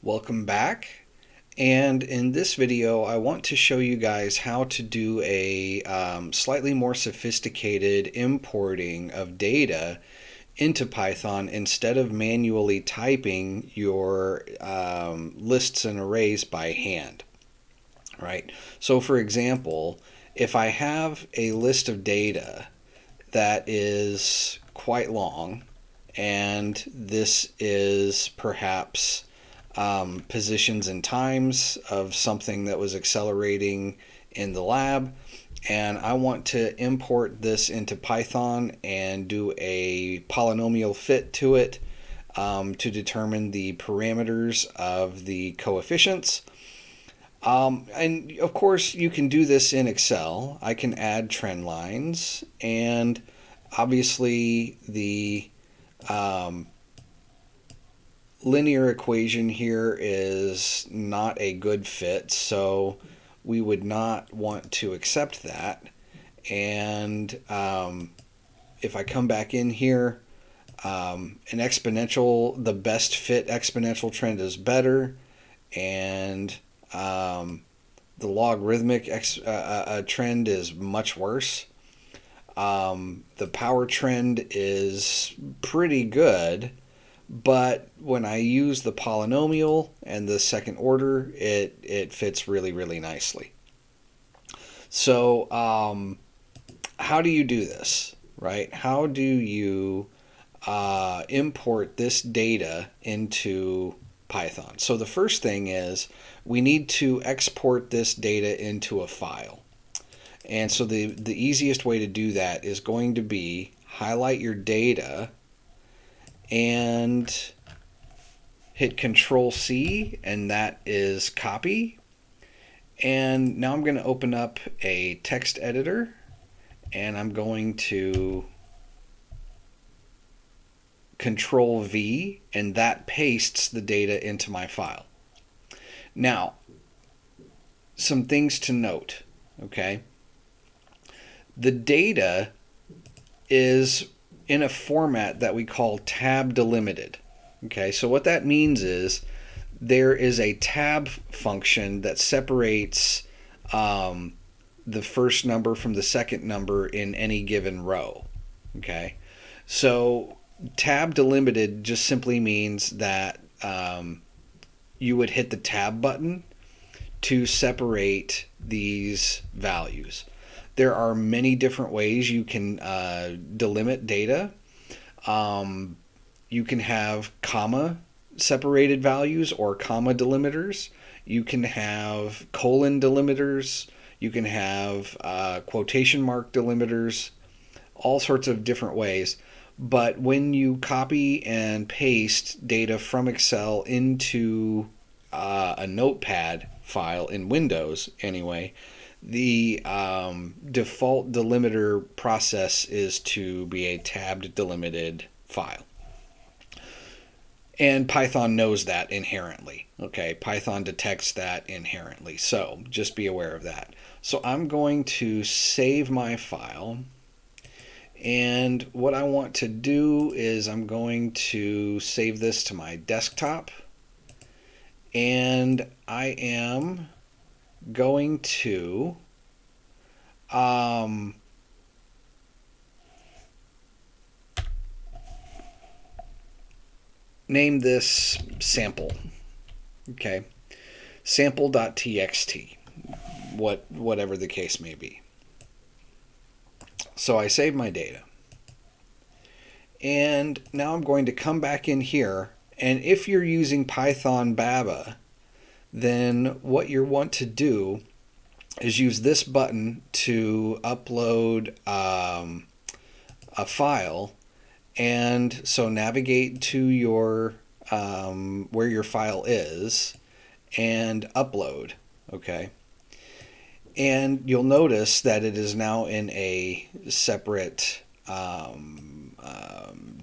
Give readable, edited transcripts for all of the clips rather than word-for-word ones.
Welcome back, and in this video I want to show you guys how to do a slightly more sophisticated importing of data into Python instead of manually typing your lists and arrays by hand. Right? So for example, if I have a list of data that is quite long, and this is perhaps positions and times of something that was accelerating in the lab, and I want to import this into Python and do a polynomial fit to it to determine the parameters of the coefficients. And of course you can do this in Excel. I can add trend lines, and obviously the linear equation here is not a good fit, so we would not want to accept that. And if I come back in here, an exponential, the best fit exponential trend is better, and the logarithmic trend is much worse. The power trend is pretty good, but when I use the polynomial and the second order, it fits really nicely. So how do you do this, right? How do you import this data into Python? So the first thing is we need to export this data into a file. And so the easiest way to do that is going to be highlight your data and hit Control C, and that is copy. And now I'm going to open up a text editor, and I'm going to Control V, and that pastes the data into my file. Now, some things to note, okay? The data is in a format that we call tab delimited. Okay, so what that means is there is a tab function that separates the first number from the second number in any given row. Okay, so tab delimited just simply means that you would hit the tab button to separate these values. There are many different ways you can delimit data. You can have comma separated values or comma delimiters. You can have colon delimiters. You can have quotation mark delimiters. All sorts of different ways. But when you copy and paste data from Excel into a notepad file in Windows anyway, the default delimiter process is to be a tabbed delimited file. And Python knows that inherently. Okay, Python detects that inherently. So just be aware of that. So I'm going to save my file. And what I want to do is I'm going to save this to my desktop. And I am going to name this sample. Okay, sample.txt, whatever the case may be. So I save my data, and now I'm going to come back in here, and if you're using Python Baba, then what you want to do is use this button to upload a file. And so navigate to your where your file is and upload. Okay, and you'll notice that it is now in a separate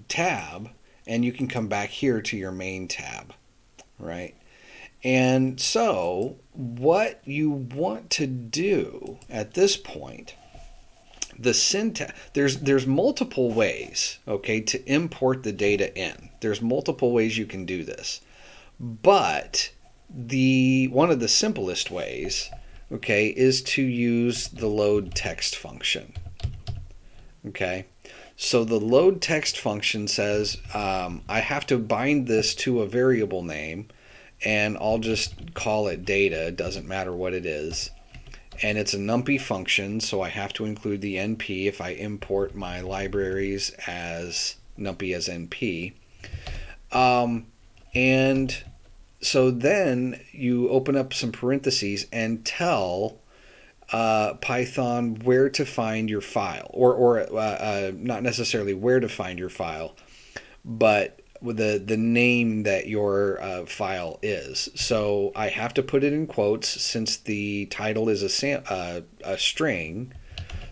tab, and you can come back here to your main tab, right? And so what you want to do at this point, the syntax, there's multiple ways, okay, to import the data in. There's multiple ways you can do this. But one of the simplest ways, okay, is to use the loadtxt function. Okay, so the loadtxt function says I have to bind this to a variable name, and I'll just call it data. It doesn't matter what it is. And it's a numpy function, so I have to include the np if I import my libraries as numpy as np. And so then you open up some parentheses and tell Python where to find your file, or not necessarily where to find your file, but the name that your file is. So I have to put it in quotes since the title is a string.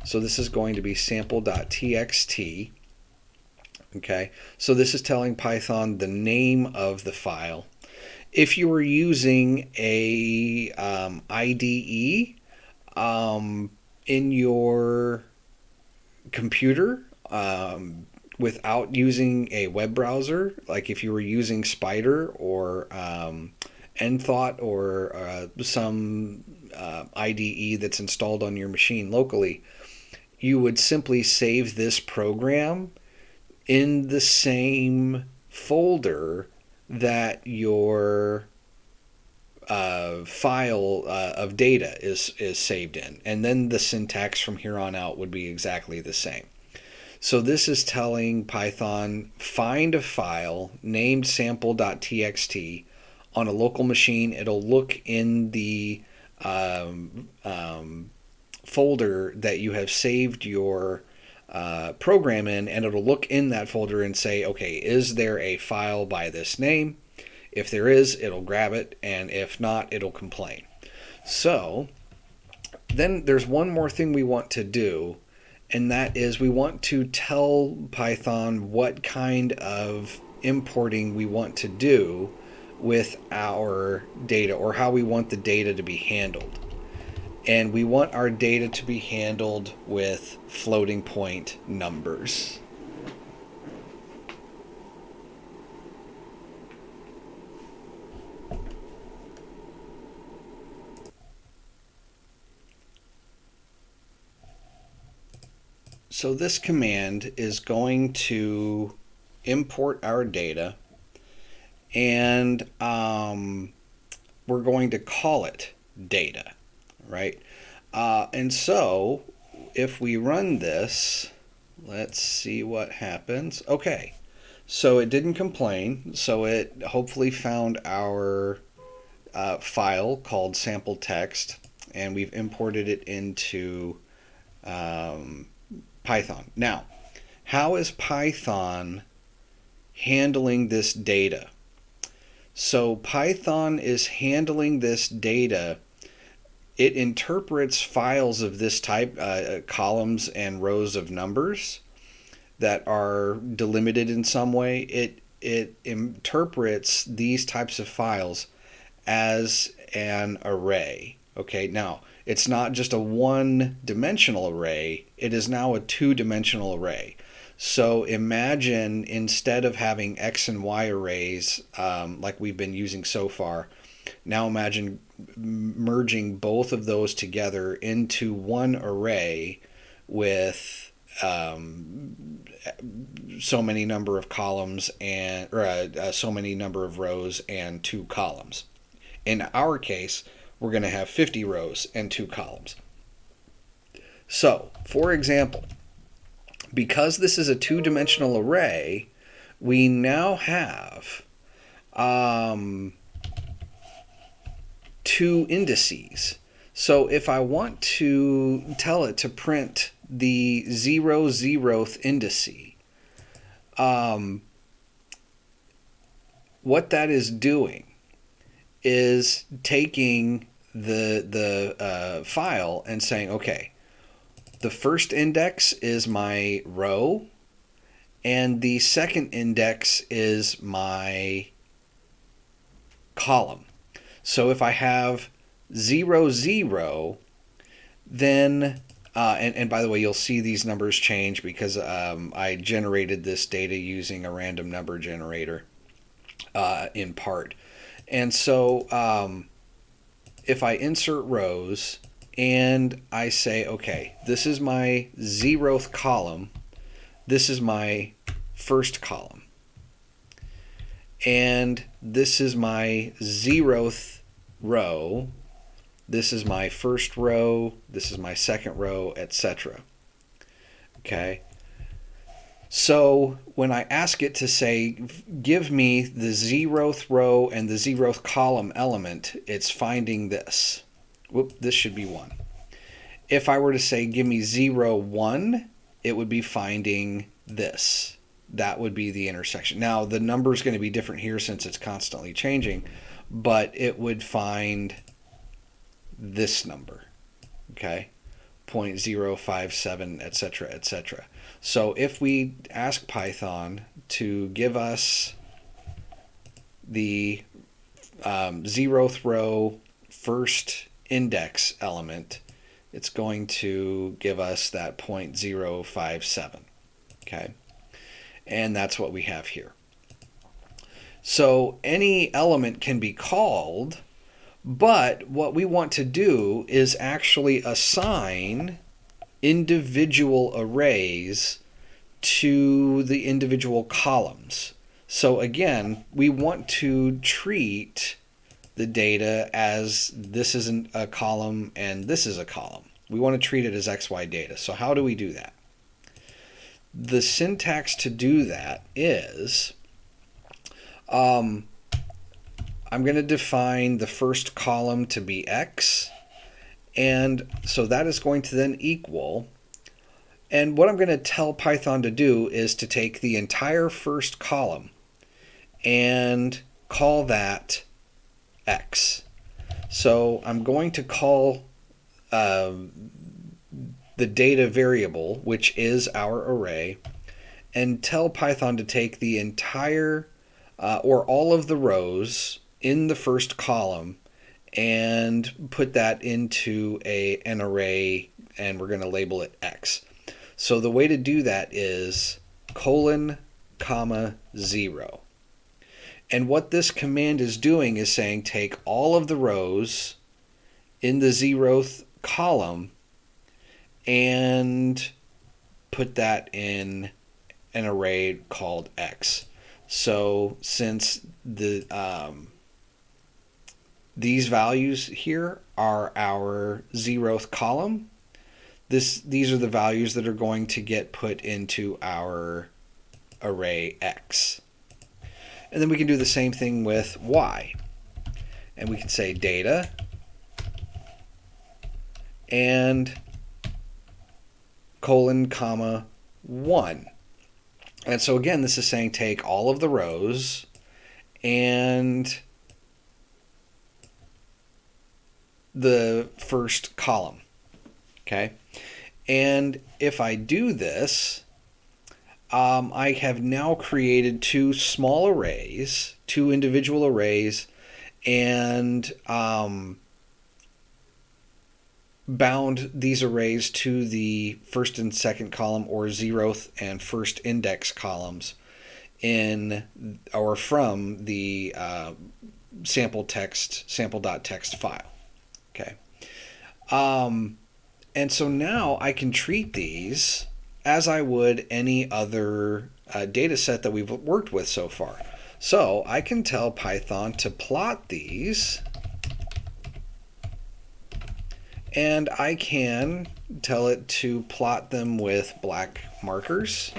So this is going to be sample.txt. Okay, so this is telling Python the name of the file. If you were using a IDE in your computer, without using a web browser, like if you were using Spider or Enthought or some IDE that's installed on your machine locally, you would simply save this program in the same folder that your file of data is saved in. And then the syntax from here on out would be exactly the same. So this is telling Python, find a file named sample.txt on a local machine. It'll look in the folder that you have saved your program in, and it'll look in that folder and say, okay, is there a file by this name? If there is, it'll grab it, and if not, it'll complain. So then there's one more thing we want to do, and that is we want to tell Python what kind of importing we want to do with our data, or how we want the data to be handled. And we want our data to be handled with floating point numbers. So this command is going to import our data, and we're going to call it data, right? And so if we run this, let's see what happens. Okay, so it didn't complain, so it hopefully found our file called sample text, and we've imported it into Python. Now, how is Python handling this data? So Python is handling this data. It interprets files of this type, columns and rows of numbers that are delimited in some way. It interprets these types of files as an array. Okay, now it's not just a one-dimensional array, it is now a two-dimensional array. So imagine, instead of having X and Y arrays like we've been using so far, now imagine merging both of those together into one array with so many number of columns and so many number of rows and 2 columns. In our case, we're going to have 50 rows and 2 columns. So, for example, because this is a two-dimensional array, we now have 2 indices. So if I want to tell it to print the 0th indice, what that is doing is taking the file and saying, okay, the first index is my row, and the second index is my column. So if I have 0, 0, then, and by the way, you'll see these numbers change because I generated this data using a random number generator. in part. And so if I insert rows and I say, okay, this is my 0th column, this is my first column, and this is my 0th row, this is my first row, this is my second row, etc. Okay. So when I ask it to say, give me the 0th row and the 0th column element, it's finding this. Whoop, this should be 1. If I were to say, give me 0, 1, it would be finding this. That would be the intersection. Now, the number is going to be different here since it's constantly changing, but it would find this number, okay? 0.057, etc., etc. So if we ask Python to give us the 0th row first index element, it's going to give us that 0.057. Okay, and that's what we have here. So any element can be called, but what we want to do is actually assign individual arrays to the individual columns. So again, we want to treat the data as this isn't a column and this is a column. We want to treat it as XY data. So how do we do that? The syntax to do that is I'm going to define the first column to be X, and so that is going to then equal, and what I'm going to tell Python to do is to take the entire first column and call that X. So I'm going to call the data variable, which is our array, and tell Python to take the entire or all of the rows in the first column and put that into an array, and we're going to label it X. So the way to do that is : 0. And what this command is doing is saying take all of the rows in the 0th column and put that in an array called X. So since these values here are our 0th column, these are the values that are going to get put into our array X. And then we can do the same thing with Y. And we can say data and : 1. And so again, this is saying take all of the rows and the first column. Okay. And if I do this, I have now created two small arrays, two individual arrays, and bound these arrays to the first and second column, or 0th and first index columns in or from the sample.txt file. Okay. And so now I can treat these as I would any other data set that we've worked with so far. So I can tell Python to plot these, and I can tell it to plot them with black markers.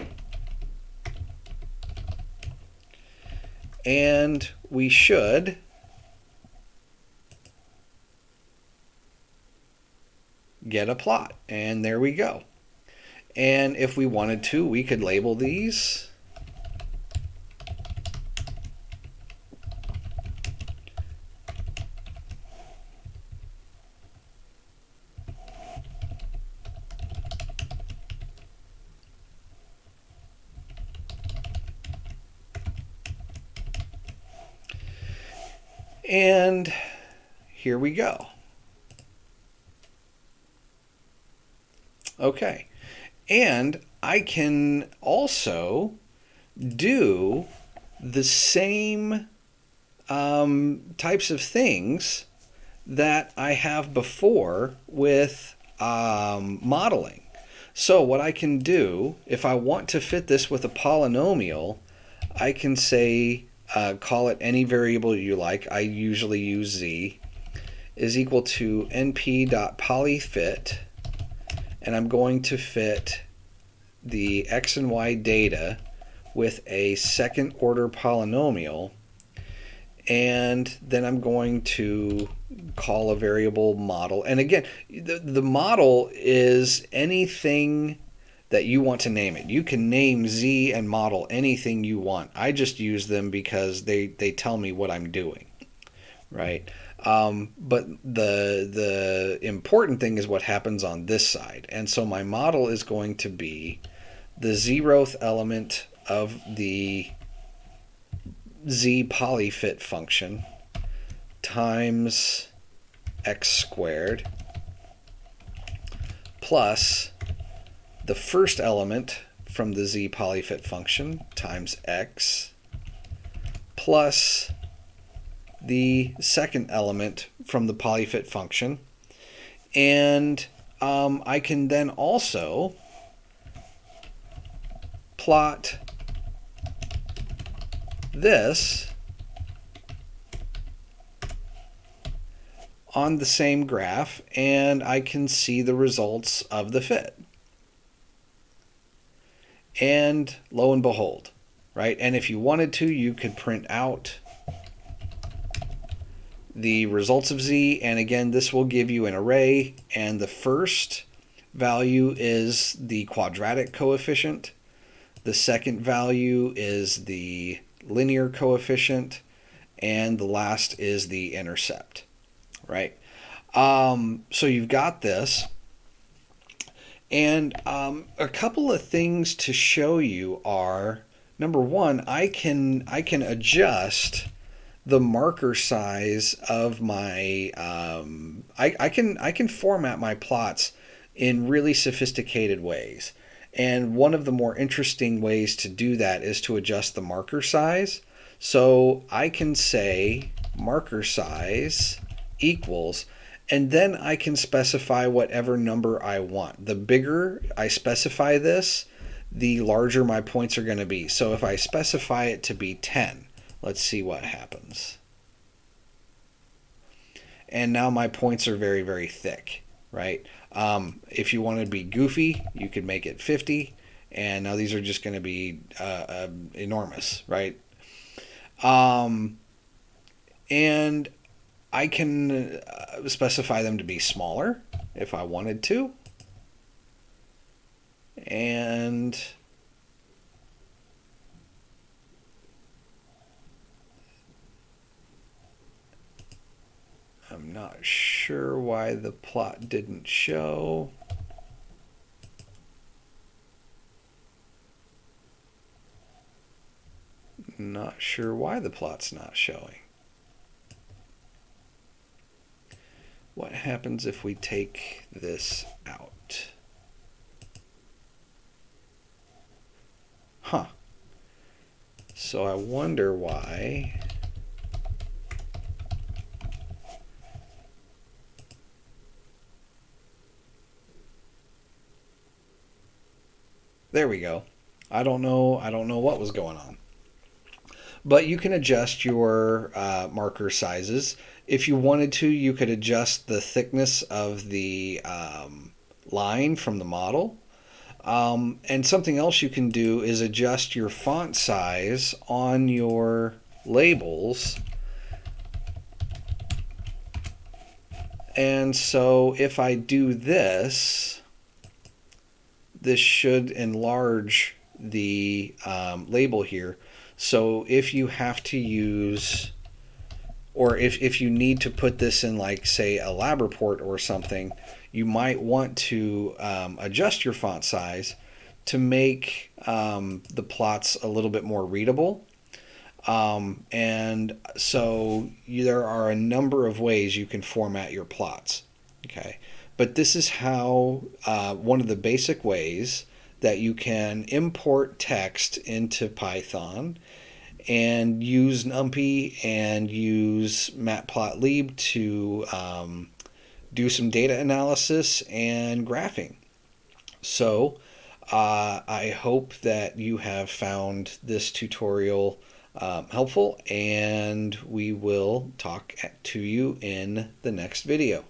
And we should get a plot, and there we go. And if we wanted to, we could label these. And here we go. Okay. And I can also do the same types of things that I have before with modeling. So what I can do, if I want to fit this with a polynomial, I can say, call it any variable you like. I usually use z, is equal to np.polyfit, and I'm going to fit the x and y data with a second order polynomial, and then I'm going to call a variable model. And again, the model is anything that you want to name it. You can name z and model anything you want. I just use them because they tell me what I'm doing, right? But the important thing is what happens on this side. And so my model is going to be the 0th element of the z polyfit function times x squared plus the first element from the z polyfit function times x plus the second element from the polyfit function. And I can then also plot this on the same graph, and I can see the results of the fit. And lo and behold, right? And if you wanted to, you could print out the results of z, and again, this will give you an array, and the first value is the quadratic coefficient, the second value is the linear coefficient, and the last is the intercept, right? So you've got this, and a couple of things to show you are, number one, I can adjust the marker size of my I can format my plots in really sophisticated ways. And one of the more interesting ways to do that is to adjust the marker size. So I can say marker size equals, and then I can specify whatever number I want. The bigger I specify this, the larger my points are going to be. So if I specify it to be 10, let's see what happens. And now my points are very, very thick, right? If you want to be goofy, you could make it 50, and now these are just going to be enormous, right? And I can specify them to be smaller if I wanted to, and I'm not sure why the plot didn't show. Not sure why the plot's not showing. What happens if we take this out? Huh. So I wonder why. There we go. I don't know what was going on. But you can adjust your marker sizes. If you wanted to, you could adjust the thickness of the line from the model. And something else you can do is adjust your font size on your labels. And so if I do this, this should enlarge the label here. So if you have to use, or if you need to put this in, like, say, a lab report or something, you might want to adjust your font size to make the plots a little bit more readable. And so there are a number of ways you can format your plots. Okay, but this is how one of the basic ways that you can import text into Python and use numpy and use matplotlib to do some data analysis and graphing. So I hope that you have found this tutorial helpful, and we will talk to you in the next video.